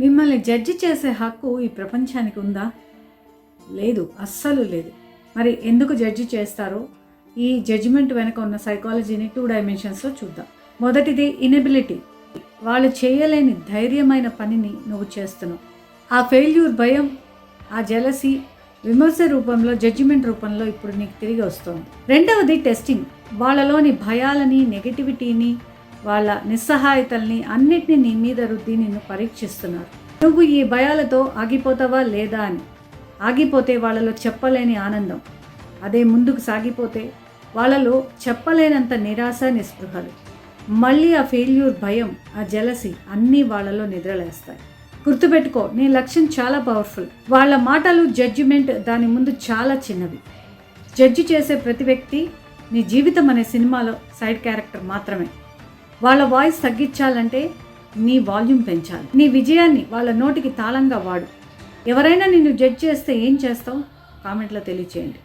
మిమ్మల్ని జడ్జి చేసే హక్కు ఈ ప్రపంచానికి ఉందా? లేదు, అస్సలు లేదు. మరి ఎందుకు జడ్జి చేస్తారో ఈ జడ్జిమెంట్ వెనక ఉన్న సైకాలజీని 2 డైమెన్షన్స్లో చూద్దాం. మొదటిది ఇనబిలిటీ. వాళ్ళు చేయలేని ధైర్యమైన పనిని నువ్వు చేస్తున్నావు. ఆ ఫెయిల్యూర్ భయం, ఆ జెలసీ విమర్శ రూపంలో, జడ్జిమెంట్ రూపంలో ఇప్పుడు నీకు తిరిగి వస్తుంది. రెండవది టెస్టింగ్. వాళ్ళలోని భయాలని, నెగటివిటీని, వాళ్ళ నిస్సహాయతల్ని అన్నిటినీ నీ మీద రుద్ది నిన్ను పరీక్షిస్తున్నారు. నువ్వు ఈ భయాలతో ఆగిపోతావా లేదా అని. ఆగిపోతే వాళ్ళలో చెప్పలేని ఆనందం, అదే ముందుకు సాగిపోతే వాళ్ళలో చెప్పలేనంత నిరాశ, నిస్పృహలు. మళ్ళీ ఆ ఫెయిల్యూర్ భయం, ఆ జెలసీ అన్నీ వాళ్ళలో నిద్రలేస్తాయి. గుర్తుపెట్టుకో, నీ లక్ష్యం చాలా పవర్ఫుల్. వాళ్ళ మాటలు, జడ్జిమెంట్ దాని ముందు చాలా చిన్నవి. జడ్జి చేసే ప్రతి వ్యక్తి నీ జీవితం అనే సినిమాలో సైడ్ క్యారెక్టర్ మాత్రమే. వాళ్ళ వాయిస్ తగ్గించాలంటే నీ వాల్యూమ్ పెంచాలి. నీ విజయాన్ని వాళ్ళ నోటికి తాళంగా వాడు. ఎవరైనా నిన్ను జడ్జ్ చేస్తే ఏం చేస్తావు? కామెంట్లో తెలియచేయండి.